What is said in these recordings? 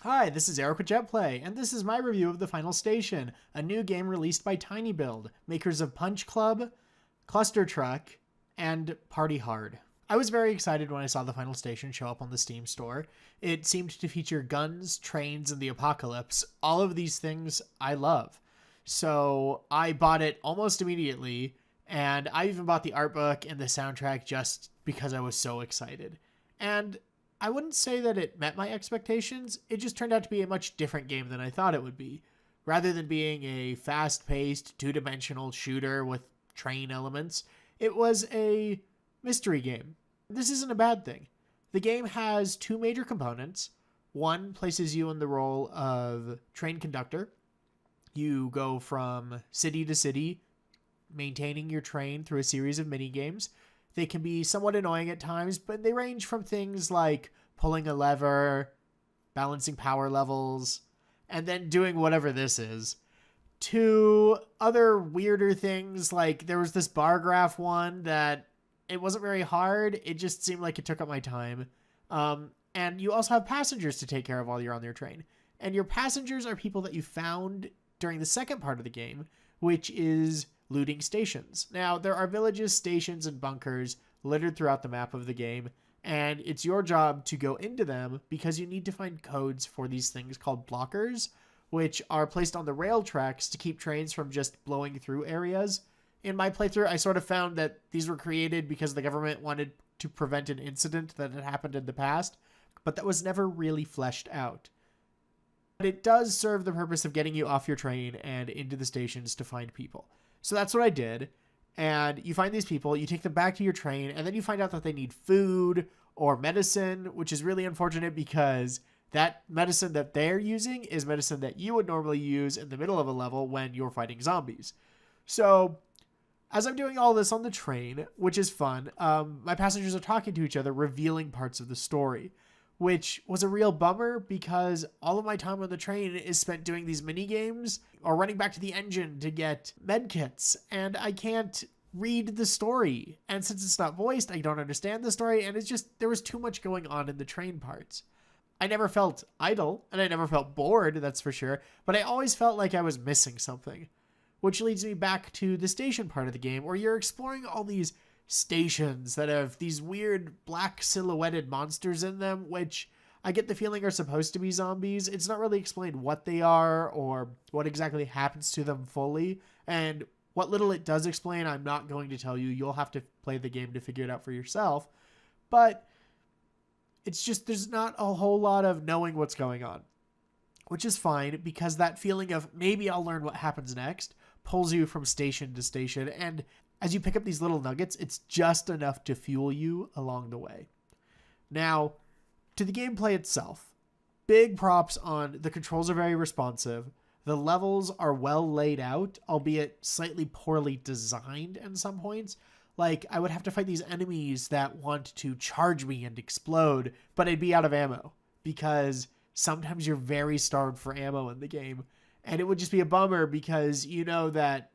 Hi, this is Eric with JetPlay, and this is my review of The Final Station, a new game released by tinyBuild, makers of Punch Club, Cluster Truck, and Party Hard. I was very excited when I saw The Final Station show up on the Steam store. It seemed to feature guns, trains, and the apocalypse. All of these things I love. So I bought it almost immediately, and I even bought the art book and the soundtrack just because I was so excited. And I wouldn't say that it met my expectations. It just turned out to be a much different game than I thought it would be. Rather than being a fast-paced, two-dimensional shooter with train elements, it was a mystery game. This isn't a bad thing. The game has two major components. One places you in the role of train conductor. You go from city to city, maintaining your train through a series of mini games. They can be somewhat annoying at times, but they range from things like pulling a lever, balancing power levels, and then doing whatever this is, to other weirder things like there was this bar graph one that it wasn't very hard. It just seemed like it took up my time. And you also have passengers to take care of while you're on your train. And your passengers are people that you found during the second part of the game, which is looting stations. Now, there are villages, stations, and bunkers littered throughout the map of the game, and it's your job to go into them because you need to find codes for these things called blockers, which are placed on the rail tracks to keep trains from just blowing through areas. In my playthrough, I sort of found that these were created because the government wanted to prevent an incident that had happened in the past, but that was never really fleshed out. But it does serve the purpose of getting you off your train and into the stations to find people. So that's what I did. And you find these people, you take them back to your train, and then you find out that they need food or medicine, which is really unfortunate because that medicine that they're using is medicine that you would normally use in the middle of a level when you're fighting zombies. So as I'm doing all this on the train, which is fun, my passengers are talking to each other, revealing parts of the story, which was a real bummer because all of my time on the train is spent doing these mini games or running back to the engine to get medkits, and I can't read the story. And since it's not voiced, I don't understand the story, and it's just, there was too much going on in the train parts. I never felt idle, and I never felt bored, that's for sure, but I always felt like I was missing something. Which leads me back to the station part of the game, where you're exploring all these stations that have these weird black silhouetted monsters in them, which I get the feeling are supposed to be zombies. It's not really explained what they are or what exactly happens to them fully, and what little it does explain, I'm not going to tell you. You'll have to play the game to figure it out for yourself. But it's just, there's not a whole lot of knowing what's going on, which is fine because that feeling of maybe I'll learn what happens next pulls you from station to station, and as you pick up these little nuggets, it's just enough to fuel you along the way. Now, to the gameplay itself, big props on the controls are very responsive. The levels are well laid out, albeit slightly poorly designed in some points. Like, I would have to fight these enemies that want to charge me and explode, but I'd be out of ammo because sometimes you're very starved for ammo in the game. And it would just be a bummer because you know that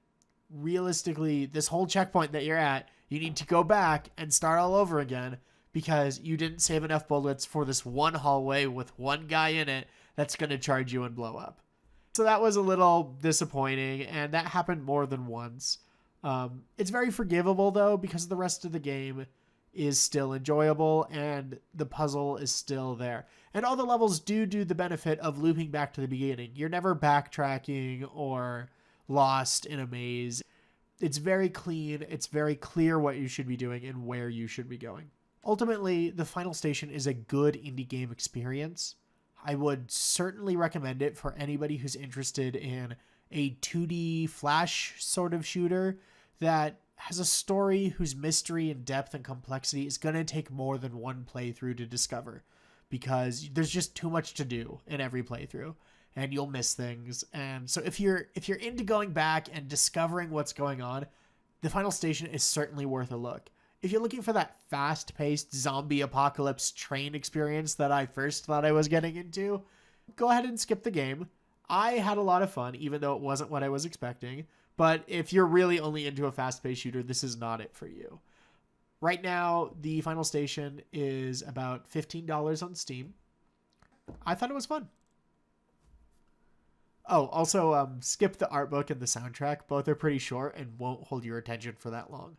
realistically, this whole checkpoint that you're at, you need to go back and start all over again because you didn't save enough bullets for this one hallway with one guy in it that's going to charge you and blow up. So that was a little disappointing, and that happened more than once. It's very forgivable, though, because the rest of the game is still enjoyable and the puzzle is still there. And all the levels do the benefit of looping back to the beginning. You're never backtracking or lost in a maze. It's very clean. It's very clear what you should be doing and where you should be going. Ultimately, The Final Station is a good indie game experience. I would certainly recommend it for anybody who's interested in a 2D flash sort of shooter that has a story whose mystery and depth and complexity is going to take more than one playthrough to discover because there's just too much to do in every playthrough and you'll miss things. And so if you're into going back and discovering what's going on, The Final Station is certainly worth a look. If you're looking for that fast-paced zombie apocalypse train experience that I first thought I was getting into, go ahead and skip the game. I had a lot of fun, even though it wasn't what I was expecting. But if you're really only into a fast-paced shooter, this is not it for you. Right now, The Final Station is about $15 on Steam. I thought it was fun. Oh, also, skip the art book and the soundtrack. Both are pretty short and won't hold your attention for that long.